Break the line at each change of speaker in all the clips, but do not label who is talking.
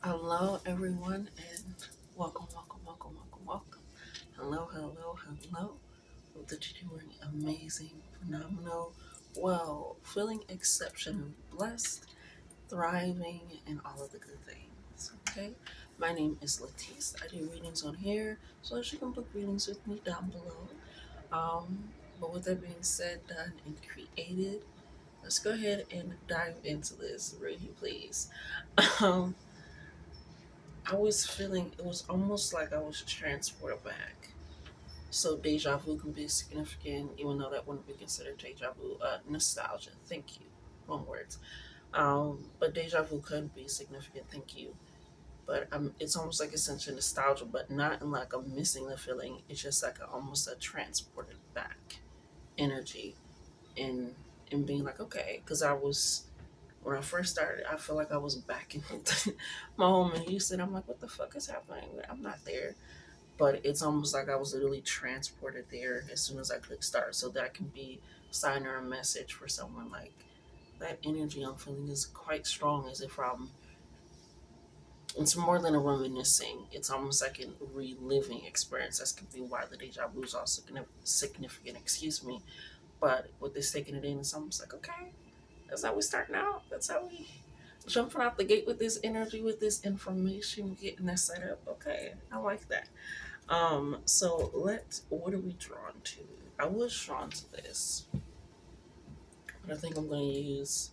Hello, everyone, and welcome, welcome, welcome, welcome, welcome. Hello, hello, hello. Hope that you're doing amazing, phenomenal, well, feeling exceptionally blessed, thriving, and all of the good things. Okay, my name is Letice. I do readings on here, so that you can book readings with me down below. But with that being said, done, and created, let's go ahead and dive into this. Ready, please. Um, I was feeling it was almost like I was transported back. So deja vu can be significant, even though that wouldn't be considered deja vu. Nostalgia. Thank you. One word. But deja vu could be significant. Thank you. But it's almost like essential nostalgia, but not in like a missing the feeling. It's just like almost a transported back energy, and being like okay, because I was when I first started, I feel like I was back in my home in Houston. I'm like, what the fuck is happening? I'm not there. But it's almost like I was literally transported there as soon as I click start. So that can be a sign or a message for someone like that energy I'm feeling is quite strong as if it's more than a reminiscing. It's almost like a reliving experience. That could be why the deja vu is also significant, excuse me. But with this taking it in, it's almost like, okay, that's how we starting out. That's how we jumping out the gate with this energy, with this information, getting that set up. Okay, I like that. So what are we drawn to? I was drawn to this, but I think I'm going to use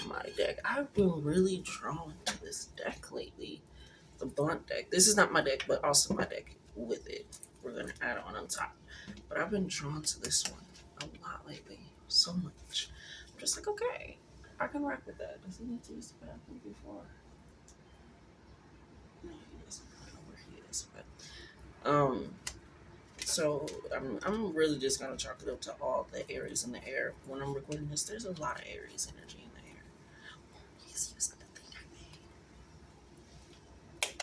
my deck. I've been really drawn to this deck lately, the blunt deck. This is not my deck, but also my deck with it. We're going to add on top. But I've been drawn to this one a lot lately, so much. I'm just like, okay, I can rock with that. Does he need to use the bathroom before? No, he doesn't. I don't know where he is, but So I'm really just gonna chalk it up to all the Aries in the air. When I'm recording this, there's a lot of Aries energy in the air. He's using the thing I made.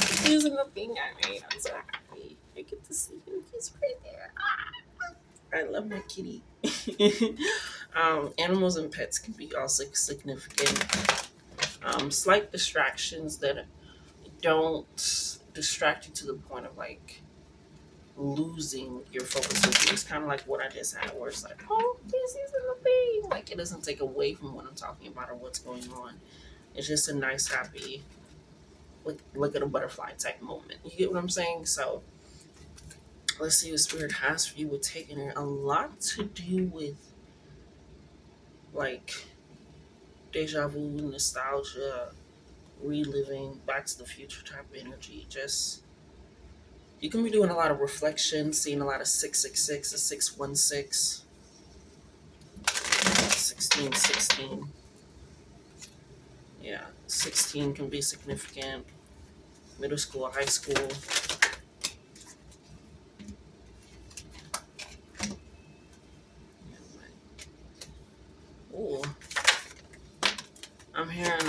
He's using the thing I made. I'm so happy. I get to see him. He's right there. I love my kitty. Animals and pets can be also significant. Slight distractions that don't distract you to the point of like losing your focus with you. It's kind of like what I just had, where it's like, oh, this isn't a thing. Like, it doesn't take away from what I'm talking about or what's going on. It's just a nice, happy, look at a butterfly type moment. You get what I'm saying? So, let's see what Spirit has for you with taking it. A lot to do with, like, deja vu, nostalgia, reliving, back to the future type energy. Just, you can be doing a lot of reflection, seeing a lot of 666, a 616, 1616. Yeah, 16 can be significant. Middle school, high school. Ooh, I'm hearing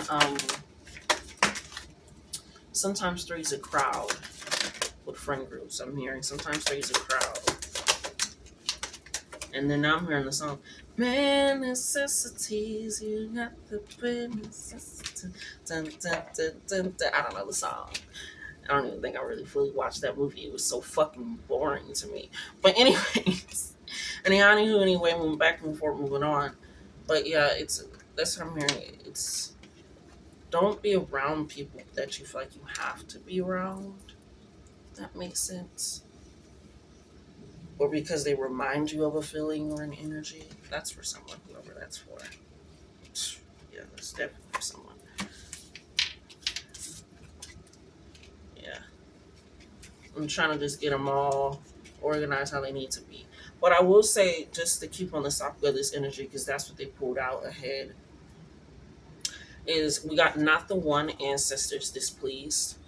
sometimes three's a crowd with friend groups. I'm hearing sometimes three's a crowd. And then now I'm hearing the song, Man Necessities, you got the bare necessities. Dun, dun, dun, dun, dun. I don't know the song. I don't even think I really fully watched that movie. It was so fucking boring to me. But anyways, and anyway, moving back and forth, moving on. But yeah, it's that's what I'm hearing. It's don't be around people that you feel like you have to be around. That makes sense. Or because they remind you of a feeling or an energy. That's for someone, whoever that's for. Yeah, that's definitely for someone. Yeah. I'm trying to just get them all organized how they need to be. But I will say, just to keep on the topic of this energy, because that's what they pulled out ahead, is we got not the one ancestors displeased.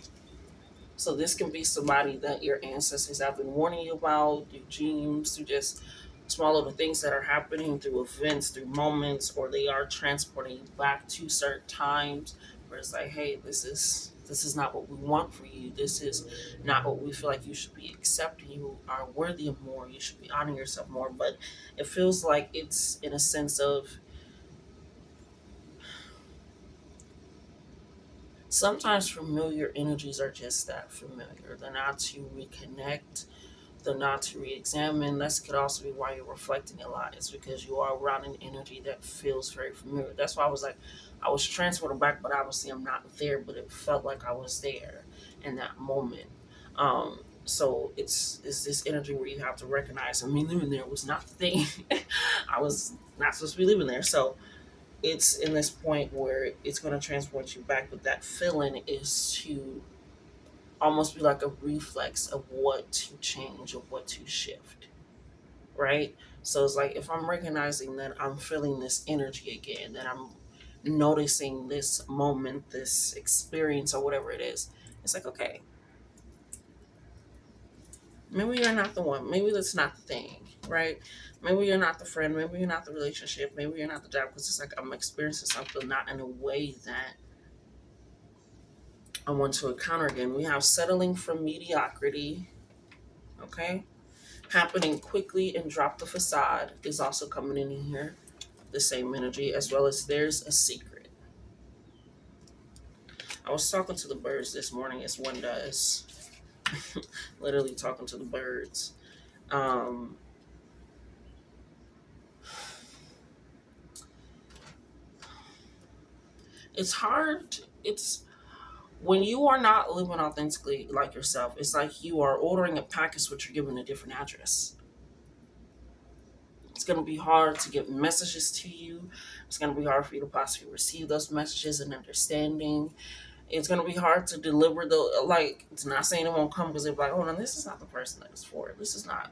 So this can be somebody that your ancestors have been warning you about, through dreams, through just small little things that are happening, through events, through moments, or they are transporting you back to certain times where it's like, hey, this is not what we want for you. This is not what we feel like you should be accepting. You are worthy of more. You should be honoring yourself more. But it feels like it's in a sense of Sometimes familiar energies are just that familiar. They're not to reconnect, they're not to re-examine. That could also be why you're reflecting a lot. It's because you are around an energy that feels very familiar. That's why I was like, I was transported back, but obviously I'm not there, but it felt like I was there in that moment. So it's this energy where you have to recognize. I mean, living there was not the thing. I was not supposed to be living there. So it's in this point where it's going to transport you back, but that feeling is to almost be like a reflex of what to change, of what to shift, right? So it's like if I'm recognizing that I'm feeling this energy again, that I'm noticing this moment, this experience, or whatever it is, it's like, okay, maybe you're not the one. Maybe that's not the thing, right? Maybe you're not the friend. Maybe you're not the relationship. Maybe you're not the job because it's like I'm experiencing something not in a way that I want to encounter again. We have settling for mediocrity, okay? Happening quickly and drop the facade is also coming in here. The same energy, as well as there's a secret. I was talking to the birds this morning, as one does, literally talking to the birds. Um, it's hard. It's when you are not living authentically like yourself. It's like you are ordering a package, but you're given a different address. It's going to be hard to get messages to you. It's going to be hard for you to possibly receive those messages and understanding. It's going to be hard to deliver the, like, it's not saying it won't come because they're like, oh no, this is not the person that it's for. This is not,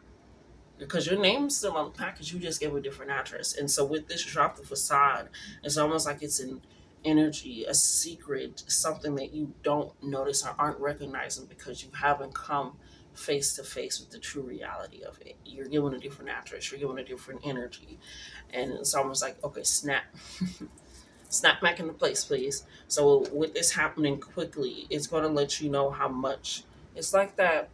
because your name's still on the package, you just gave a different address. And so with this drop the facade, it's almost like it's an energy, a secret, something that you don't notice or aren't recognizing because you haven't come face to face with the true reality of it. You're given a different address, you're given a different energy. And it's almost like, okay, snap. Snap back into place, please. So with this happening quickly, it's going to let you know how much. It's like that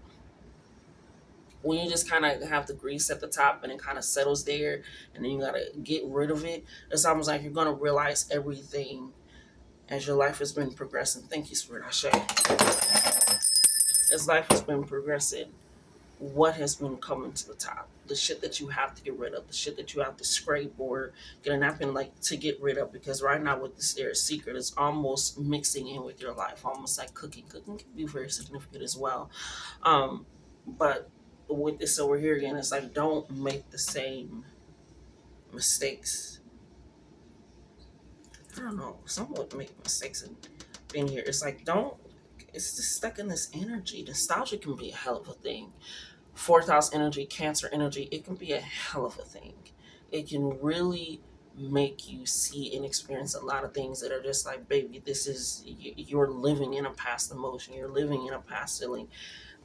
when you just kind of have the grease at the top and it kind of settles there, and then you got to get rid of it. It's almost like you're going to realize everything as your life has been progressing. Thank you, Spirit Ashe. As life has been progressing, what has been coming to the top, the shit that you have to get rid of, the shit that you have to scrape or get a napkin like to get rid of, because right now with this there secret is almost mixing in with your life, almost like cooking can be very significant as well. But with this over here again, it's like don't make the same mistakes. I don't know, some would make mistakes in being here. It's like don't, it's just stuck in this energy. Nostalgia can be a hell of a thing. Fourth house energy, Cancer energy, it can be a hell of a thing. It can really make you see and experience a lot of things that are just like, baby, this is, you're living in a past emotion, you're living in a past feeling.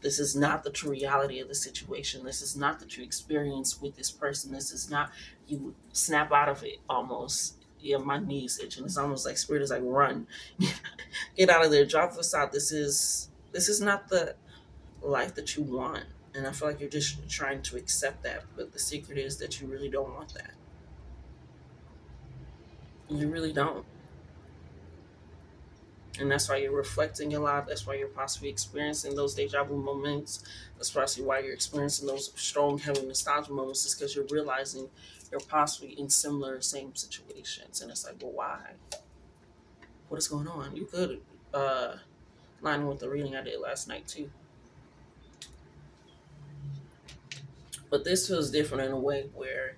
This is not the true reality of the situation. This is not the true experience with this person. This is not, you snap out of it almost. Yeah, my knees itch, and it's almost like spirit is like, run, get out of there, drop this out. This is not the life that you want. And I feel like you're just trying to accept that. But the secret is that you really don't want that. You really don't. And that's why you're reflecting a lot. That's why you're possibly experiencing those deja vu moments. That's possibly why you're experiencing those strong, heavy nostalgia moments, is because you're realizing you're possibly in similar, same situations. And it's like, well, why? What is going on? You could line with the reading I did last night, too. But this feels different in a way where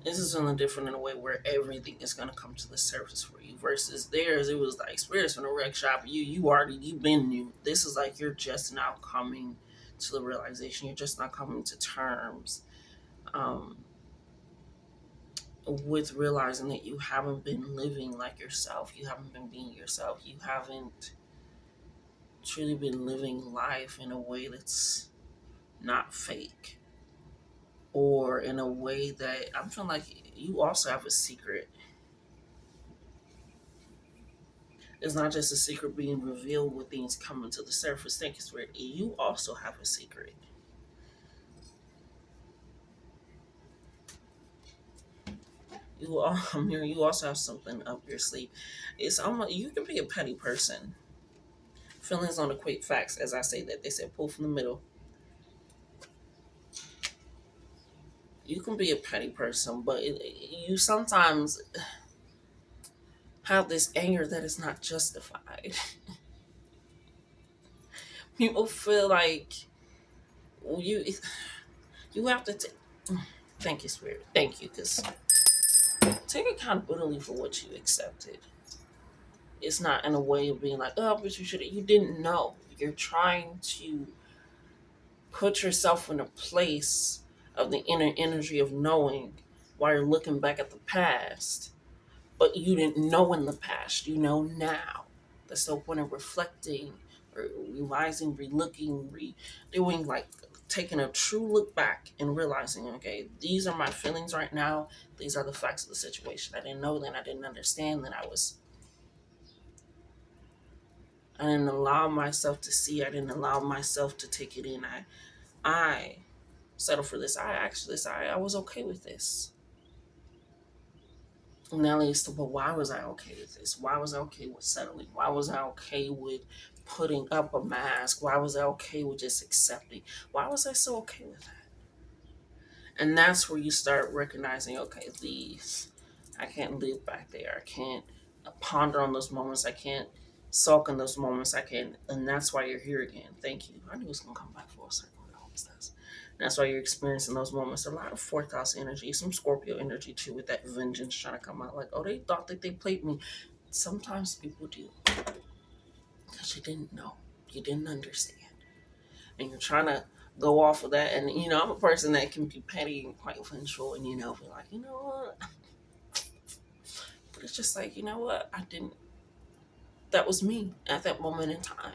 this is something different in a way where everything is gonna come to the surface for you. Versus theirs, it was like experience from a wreck shop. You've been new. This is like you're just now coming to the realization. You're just not coming to terms um, with realizing that you haven't been living like yourself. You haven't been being yourself. You haven't truly been living life in a way that's not fake, or in a way that I'm feeling like you also have a secret. It's not just a secret being revealed with things coming to the surface. Thank you, Spirit. You also have a secret. you also have something up your sleeve. It's almost you can be a petty person. Feelings don't equate facts, as I say that. They said pull from the middle. You can be a petty person, but you sometimes have this anger that is not justified. People feel like you you have to thank you, spirit. Thank you, because take accountability for what you accepted. It's not in a way of being like, oh, but you should. You didn't know. You're trying to put yourself in a place of the inner energy of knowing while you're looking back at the past, but you didn't know in the past. You know now. That's the point of reflecting, or revising, relooking, doing like taking a true look back and realizing, okay, these are my feelings right now. These are the facts of the situation. I didn't know then. I didn't understand that. I didn't allow myself to see. I didn't allow myself to take it in. I settled for this. I asked for this. I was okay with this. And that leads to, but why was I okay with this? Why was I okay with settling? Why was I okay with putting up a mask? Why was I okay with just accepting? Why was I so okay with that? And that's where you start recognizing, okay, these, I can't live back there. I can't ponder on those moments. I can't sulk in those moments. I can't, and that's why you're here again. Thank you. I knew it was gonna come back full circle. It always does. And that's why you're experiencing those moments. A lot of fourth house energy, some Scorpio energy too, with that vengeance trying to come out. Like, oh, they thought that they played me. Sometimes people do because you didn't know, you didn't understand, and you're trying to go off of that. And I'm a person that can be petty and quite vengeful, and be like, what? But it's just like, what? I didn't. That was me at that moment in time.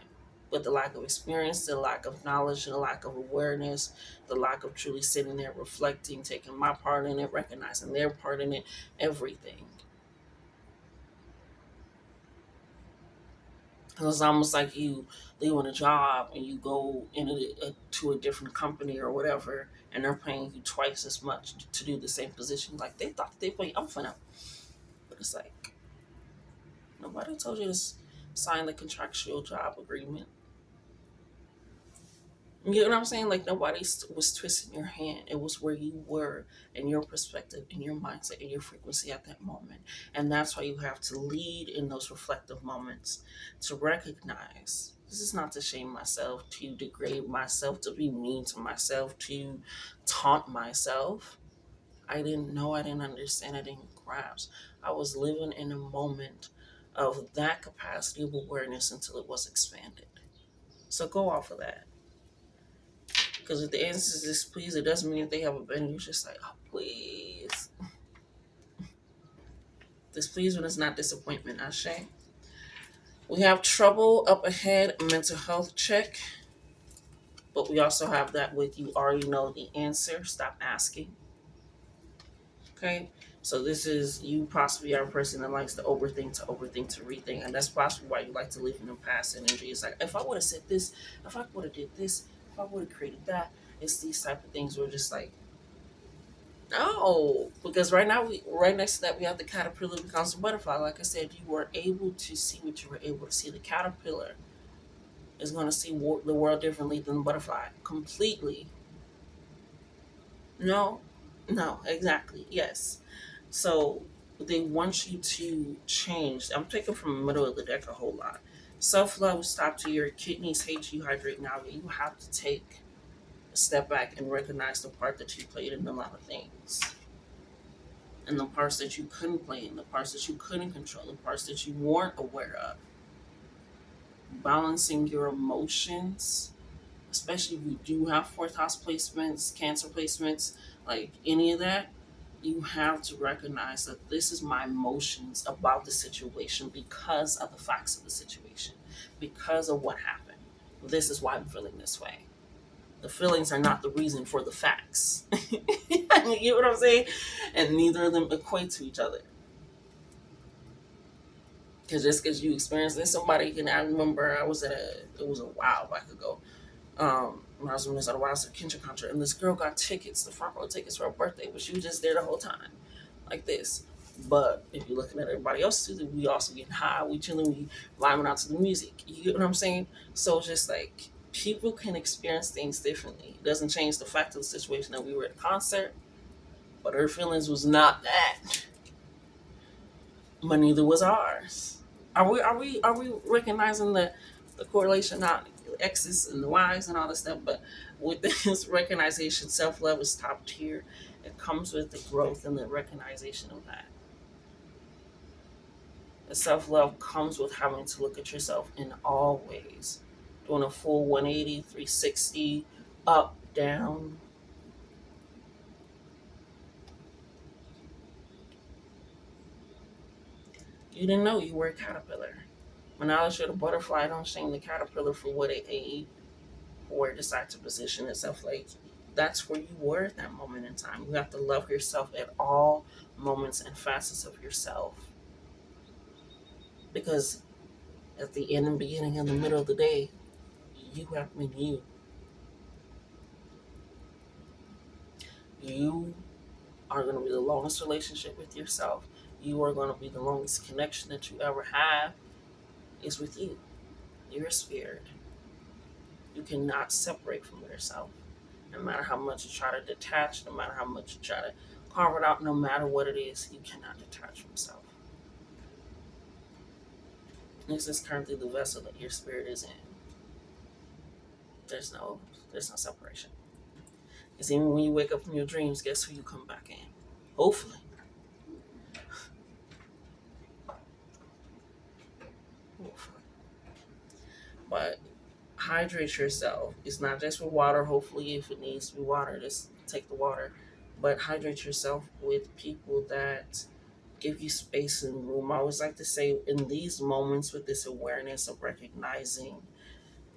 But the lack of experience, the lack of knowledge, the lack of awareness, the lack of truly sitting there, reflecting, taking my part in it, recognizing their part in it, everything. It's almost like you leaving a job and you go to a different company or whatever, and they're paying you twice as much to do the same position. Like they thought they paid up for them, but it's like nobody told you to sign the contractual job agreement. You get what I'm saying? Like nobody was twisting your hand. It was where you were and your perspective and your mindset and your frequency at that moment. And that's why you have to lead in those reflective moments to recognize this is not to shame myself, to degrade myself, to be mean to myself, to taunt myself. I didn't know, I didn't understand, I didn't grasp. I was living in a moment of that capacity of awareness until it was expanded. So go off of that. Because if the answer is displeased, it doesn't mean that they haven't been. You're just like, oh, please. Displeased when it's not disappointment, Ashe. We have trouble up ahead, mental health check. But we also have that with you already know the answer. Stop asking. Okay? So this is you possibly are a person that likes to overthink, to rethink. And that's possibly why you like to live in the past energy. It's like, if I would have said this, if I would have did this, if I would have created that, it's these type of things where just like, no, because right now right next to that we have the caterpillar becomes a butterfly. Like I said, you were able to see what you were able to see. The caterpillar is going to see the world differently than the butterfly. Completely. No, no, exactly. Yes. So they want you to change. I'm taking from the middle of the deck a whole lot. Self love will stop to your kidneys hate you, hydrate now. You have to take a step back and recognize the part that you played in a lot of things. And the parts that you couldn't play in, the parts that you couldn't control, the parts that you weren't aware of. Balancing your emotions, especially if you do have fourth house placements, cancer placements, like any of that, you have to recognize that this is my emotions about the situation because of the facts of the situation, because of what happened. This is why I'm feeling this way. The feelings are not the reason for the facts. You get what I'm saying? And neither of them equate to each other. Because just because you experienced this, somebody can. I remember it was a while back ago. When I was doing this at a Wild Kendrick concert, and this girl got tickets, the front row tickets for her birthday, but she was just there the whole time, like this. But if you're looking at everybody else too, we also getting high, we chilling, we vibing out to the music. You get what I'm saying? So just like people can experience things differently. It doesn't change the fact of the situation that we were at a concert, but her feelings was not that, but neither was ours. Are we recognizing the correlation, not the X's and the Y's and all this stuff, but with this recognition, self love is top tier. It comes with the growth and the recognition of that. The self love comes with having to look at yourself in all ways, doing a full 180, 360, up, down. You didn't know you were a caterpillar. When now that you're the butterfly, don't shame the caterpillar for what it ate or decide to position itself. Like, that's where you were at that moment in time. You have to love yourself at all moments and facets of yourself. Because at the end and beginning and the middle of the day, you have been you. You are going to be the longest relationship with yourself. You are going to be the longest connection that you ever have is with you. Your spirit. You cannot separate from yourself. No matter how much you try to detach, no matter how much you try to carve it out, no matter what it is, you cannot detach from self. This is currently the vessel that your spirit is in. There's no separation. Because even when you wake up from your dreams, guess who you come back in? Hopefully. Hopefully. But hydrate yourself. It's not just with water. Hopefully, if it needs to be water, just take the water. But hydrate yourself with people that give you space and room. I always like to say, in these moments, with this awareness of recognizing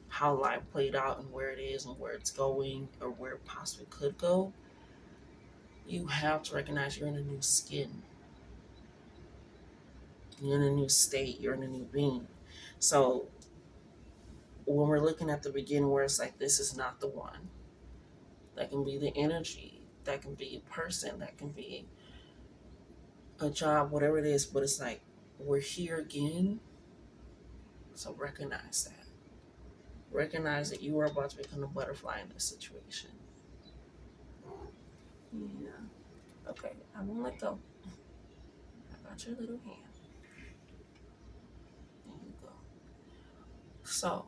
how life played out and where it is and where it's going or where it possibly could go, you have to recognize you're in a new skin. You're in a new state. You're in a new being. So when we're looking at the beginning where it's like, this is not the one, that can be the energy, that can be a person, that can be a job, whatever it is, but it's like, we're here again. So recognize that. Recognize that you are about to become a butterfly in this situation. Yeah. Okay, I won't let go. I got your little hand. There you go. So,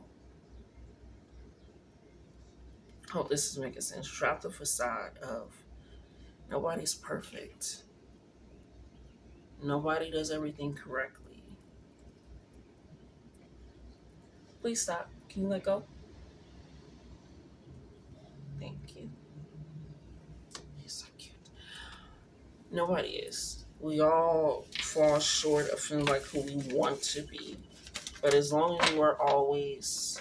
hope this is making sense. Drop the facade of nobody's perfect. Nobody does everything correctly. Please stop. Can you let go? Thank you. You're so cute. Nobody is. We all fall short of feeling like who we want to be. But as long as you are always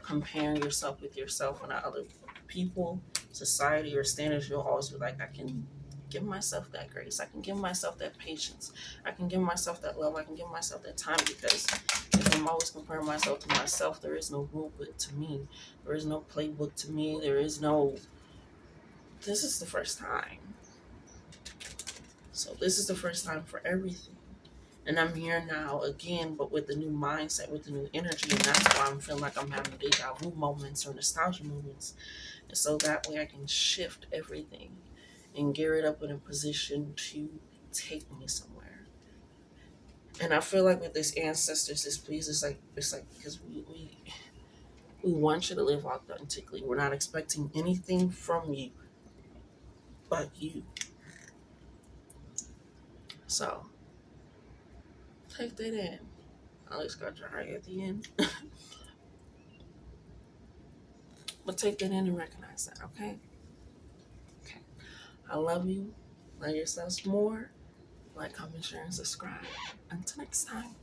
comparing yourself with yourself and not other people, society, or standards, you'll always be like, I can give myself that grace. I can give myself that patience. I can give myself that love. I can give myself that time, because if I'm always comparing myself to myself, there is no rule book to me. There is no playbook to me. There is no, this is the first time. So this is the first time for everything. And I'm here now again, but with the new mindset, with the new energy. And that's why I'm feeling like I'm having deja vu moments or nostalgia moments. And so that way I can shift everything and gear it up in a position to take me somewhere. And I feel like with this ancestors, this please, it's like because we want you to live authentically. We're not expecting anything from you but you. So take that in. I always got your heart at the end. But take that in and recognize that, okay? Okay. I love you. Love yourselves more. Like, comment, share, and subscribe. Until next time.